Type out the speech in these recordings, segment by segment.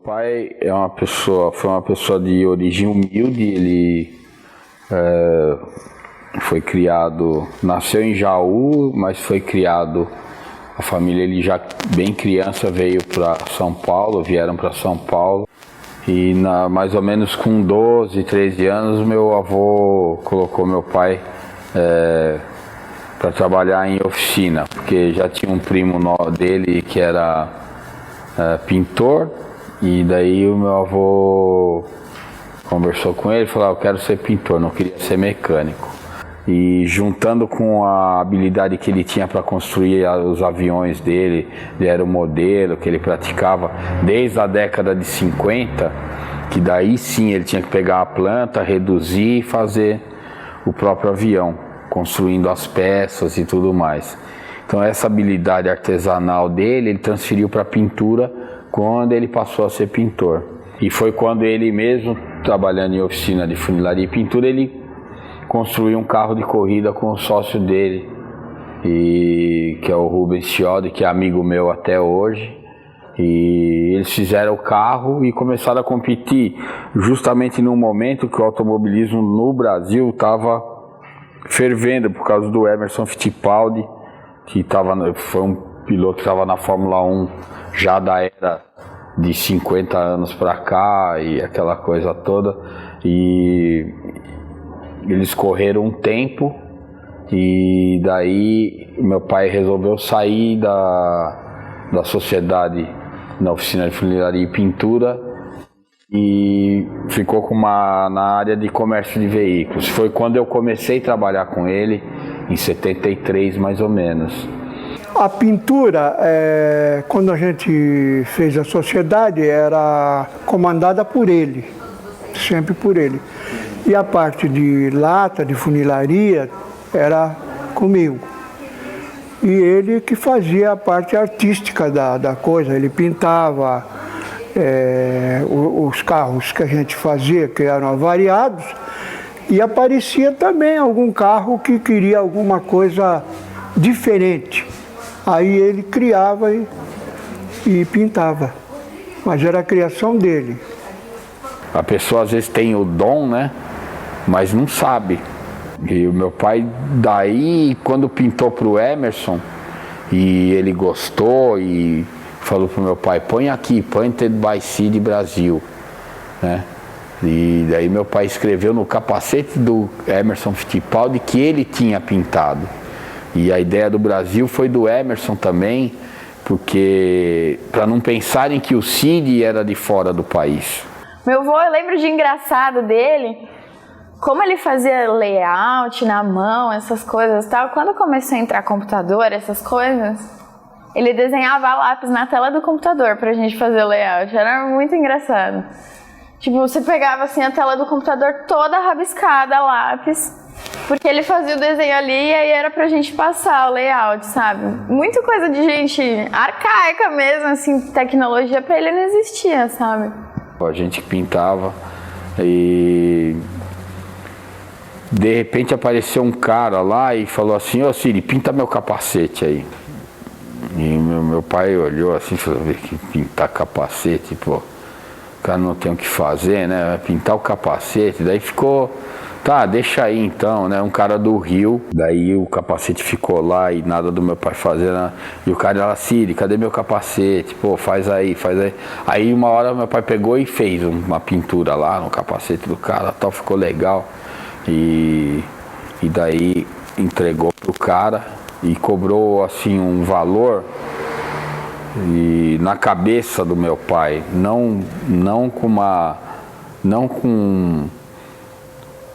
pai foi uma pessoa de origem humilde. Ele foi criado, nasceu em Jaú, mas foi criado, a família, ele já bem criança veio para São Paulo, vieram para São Paulo. E mais ou menos com 12, 13 anos, meu avô colocou meu pai para trabalhar em oficina, porque já tinha um primo dele que era pintor, e daí o meu avô conversou com ele e falou: eu quero ser pintor, não queria ser mecânico. E juntando com a habilidade que ele tinha para construir os aviões dele, ele era o modelo que ele praticava desde a década de 50, que daí sim ele tinha que pegar a planta, reduzir e fazer o próprio avião, construindo as peças e tudo mais. Então essa habilidade artesanal dele, ele transferiu para a pintura quando ele passou a ser pintor. E foi quando ele mesmo, trabalhando em oficina de funilaria e pintura, ele construiu um carro de corrida com o sócio dele, que é o Rubens Chiodi, que é amigo meu até hoje. E eles fizeram o carro e começaram a competir justamente no momento que o automobilismo no Brasil estava fervendo por causa do Emerson Fittipaldi, que foi um piloto que estava na Fórmula 1 já da era de 50 anos para cá e aquela coisa toda. E eles correram um tempo e daí meu pai resolveu sair da sociedade na oficina de funilaria e pintura e ficou na área de comércio de veículos. Foi quando eu comecei a trabalhar com ele, em 73 mais ou menos. A pintura, quando a gente fez a sociedade, era comandada por ele, sempre por ele. E a parte de lata, de funilaria, era comigo. E ele que fazia a parte artística da coisa. Ele pintava os carros que a gente fazia, que eram avariados, e aparecia também algum carro que queria alguma coisa diferente. Aí ele criava e pintava. Mas era a criação dele. A pessoa às vezes tem o dom, né? Mas não sabe. E o meu pai, daí, quando pintou para o Emerson, e ele gostou e falou para o meu pai: põe aqui, Painted by Cid Brasil, né? E daí meu pai escreveu no capacete do Emerson Fittipaldi que ele tinha pintado. E a ideia do Brasil foi do Emerson também, porque para não pensarem que o Cid era de fora do país. Meu avô, eu lembro de engraçado dele, como ele fazia layout na mão, essas coisas e tal. Quando começou a entrar computador, essas coisas, ele desenhava a lápis na tela do computador pra gente fazer o layout. Era muito engraçado. Tipo, você pegava assim a tela do computador toda rabiscada, a lápis, porque ele fazia o desenho ali e aí era pra gente passar o layout, sabe? Muita coisa de gente arcaica mesmo, assim, tecnologia pra ele não existia, sabe? A gente pintava e de repente apareceu um cara lá e falou assim: ô Cid, pinta meu capacete aí. E meu pai olhou assim e falou: que pintar capacete, pô, o cara não tem o que fazer, né? Vai pintar o capacete. Daí ficou: tá, deixa aí então, né? Um cara do Rio. Daí o capacete ficou lá e nada do meu pai fazer, né? E o cara lá: Cid, cadê meu capacete? Pô, faz aí, faz aí. Aí uma hora meu pai pegou e fez uma pintura lá no capacete do cara, tal, ficou legal. E daí entregou pro cara e cobrou assim um valor, e na cabeça do meu pai, não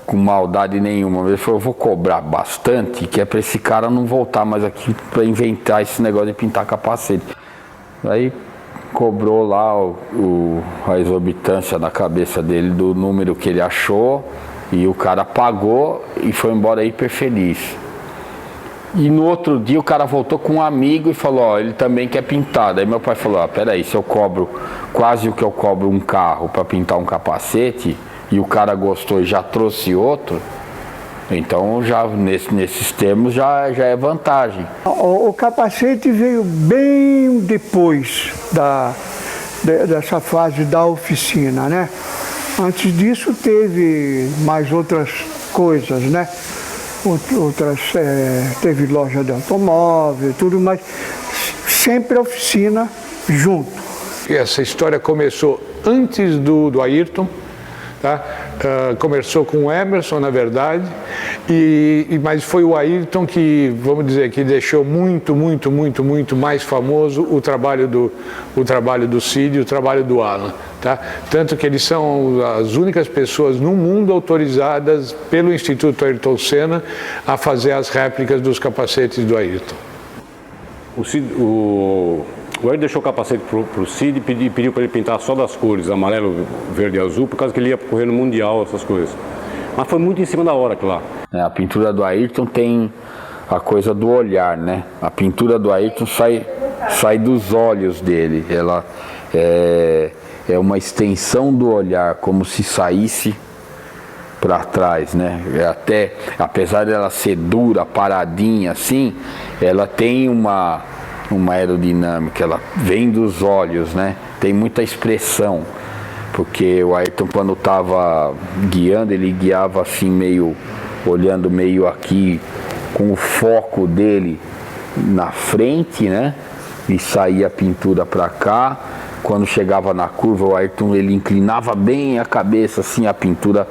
com maldade nenhuma. Ele falou: eu vou cobrar bastante, que é para esse cara não voltar mais aqui para inventar esse negócio de pintar capacete. Aí cobrou lá a exorbitância na cabeça dele do número que ele achou, e o cara pagou e foi embora hiper feliz. E no outro dia o cara voltou com um amigo e falou: ó, ele também quer pintar. Daí meu pai falou: ó, peraí, se eu cobro quase o que eu cobro um carro para pintar um capacete, e o cara gostou e já trouxe outro, então já nesses termos já é vantagem. O capacete veio bem depois dessa fase da oficina, né? Antes disso teve mais outras coisas, né? Teve loja de automóvel, tudo, mas sempre a oficina junto. Essa história começou antes do Ayrton, tá? Começou com o Emerson, na verdade, mas foi o Ayrton que, vamos dizer, que deixou muito mais famoso o trabalho do Cid e o trabalho do Alan. Tá? Tanto que eles são as únicas pessoas no mundo autorizadas pelo Instituto Ayrton Senna a fazer as réplicas dos capacetes do Ayrton. O Ayrton deixou o capacete para o Cid e pediu para ele pintar só das cores, amarelo, verde e azul, por causa que ele ia correr no Mundial, essas coisas. Mas foi muito em cima da hora, claro. A pintura do Ayrton tem a coisa do olhar, né? A pintura do Ayrton sai dos olhos dele. Ela é uma extensão do olhar, como se saísse para trás, né? Até, apesar dela ser dura, paradinha assim, ela tem uma aerodinâmica, ela vem dos olhos, né? Tem muita expressão, porque o Ayrton, quando estava guiando, ele guiava assim meio, olhando meio aqui, com o foco dele na frente, né? E saía a pintura para cá. Quando chegava na curva, o Ayrton, ele inclinava bem a cabeça, assim, a pintura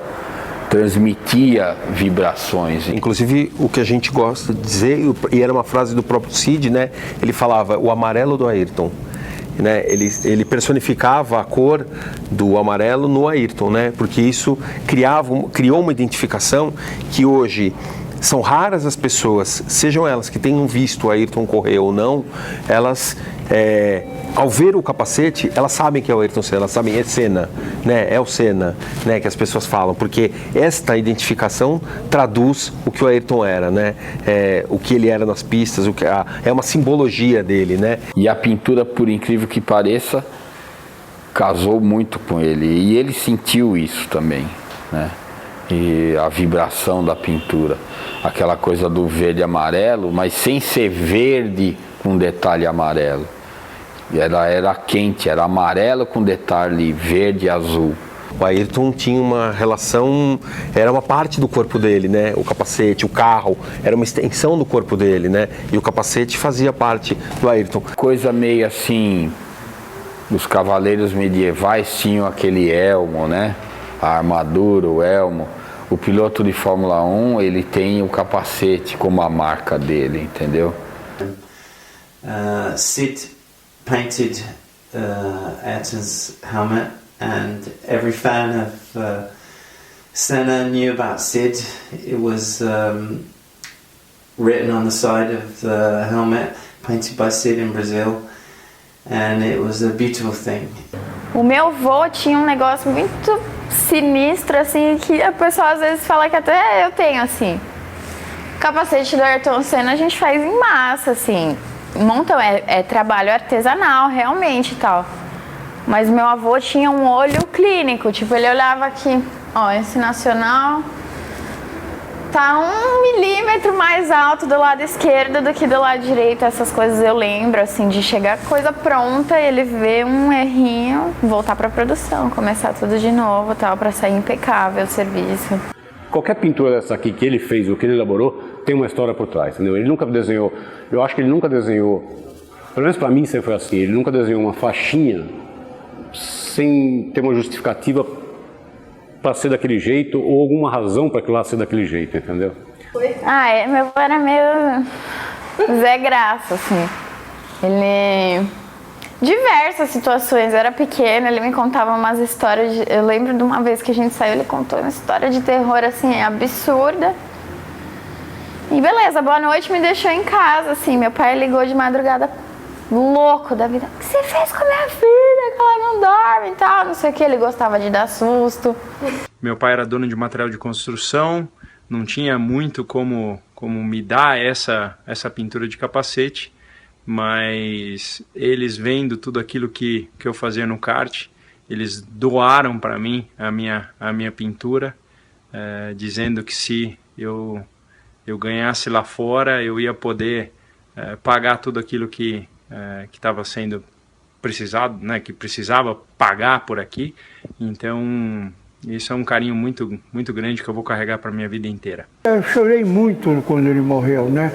transmitia vibrações. Inclusive, o que a gente gosta de dizer, e era uma frase do próprio Cid, né? Ele falava, o amarelo do Ayrton. Né? Ele personificava a cor do amarelo no Ayrton, né? Porque isso criou uma identificação que hoje são raras as pessoas, sejam elas que tenham visto o Ayrton correr ou não, elas, ao ver o capacete, elas sabem que é o Ayrton Senna, elas sabem, é Senna, né? É o Senna, né? Que as pessoas falam, porque esta identificação traduz o que o Ayrton era, né? O que ele era nas pistas, é uma simbologia dele, né? E a pintura, por incrível que pareça, casou muito com ele, e ele sentiu isso também, né? E a vibração da pintura, aquela coisa do verde e amarelo, mas sem ser verde com detalhe amarelo. Ela era quente, era amarelo com detalhe verde e azul. O Ayrton tinha uma relação, era uma parte do corpo dele, né? O capacete, o carro, era uma extensão do corpo dele, né? E o capacete fazia parte do Ayrton. Coisa meio assim, os cavaleiros medievais tinham aquele elmo, né? A armadura, o elmo. O piloto de Fórmula 1, ele tem o capacete como a marca dele, entendeu? Sid painted Ayrton's helmet, and every fan of Senna knew about Sid. It was written on the side of the helmet, painted by Sid in Brazil, and it was a beautiful thing. O meu avô tinha um negócio muito sinistro, assim, que a pessoa às vezes fala que até eu tenho, assim. O capacete do Ayrton Senna a gente faz em massa, assim. Montam, é trabalho artesanal, realmente, e tal. Mas meu avô tinha um olho clínico, tipo, ele olhava aqui, ó, esse nacional tá 1 milímetro mais alto do lado esquerdo do que do lado direito. Essas coisas eu lembro, assim, de chegar coisa pronta e ele ver um errinho, voltar pra produção, começar tudo de novo, tal, pra sair impecável o serviço. Qualquer pintura dessa aqui que ele fez, ou que ele elaborou, tem uma história por trás, entendeu? Ele nunca desenhou, eu acho que ele nunca desenhou, pelo menos pra mim sempre foi assim, ele nunca desenhou uma faixinha sem ter uma justificativa para ser daquele jeito ou alguma razão para aquilo lá ser daquele jeito, entendeu? Meu avô era meio Zé Graça, assim. Ele... Diversas situações, eu era pequena, ele me contava umas histórias, eu lembro de uma vez que a gente saiu, ele contou uma história de terror, assim, absurda. E beleza, boa noite, me deixou em casa, assim, meu pai ligou de madrugada, louco da vida. O que você fez com a minha filha, que ela não dorme e tal, não sei o que, ele gostava de dar susto. Meu pai era dono de material de construção, não tinha muito como me dar essa pintura de capacete, mas eles vendo tudo aquilo que eu fazia no kart, eles doaram para mim a minha pintura, dizendo que se eu ganhasse lá fora, eu ia poder pagar tudo aquilo que estava sendo precisado, né, que precisava pagar por aqui. Então, isso é um carinho muito, muito grande que eu vou carregar para minha vida inteira. Eu chorei muito quando ele morreu, né?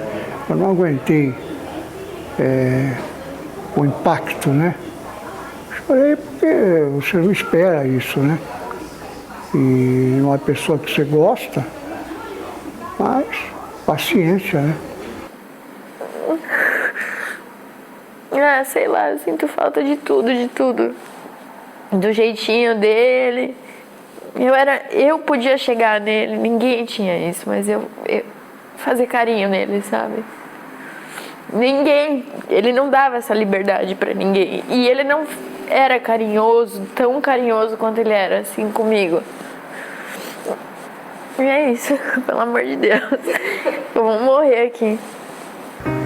Eu não aguentei o impacto, né? Chorei porque você não espera isso, né? E uma pessoa que você gosta, mas paciência, né? Ah, sei lá, eu sinto falta de tudo, de tudo. Do jeitinho dele. Eu podia chegar nele, ninguém tinha isso, mas eu fazer carinho nele, sabe? Ninguém, ele não dava essa liberdade pra ninguém. E ele não era carinhoso, tão carinhoso quanto ele era, assim, comigo. E é isso, pelo amor de Deus. Eu vou morrer aqui.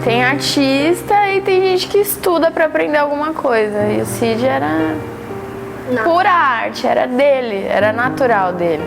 Tem artista e tem gente que estuda pra aprender alguma coisa. E o Cid era pura arte, era dele, era natural dele.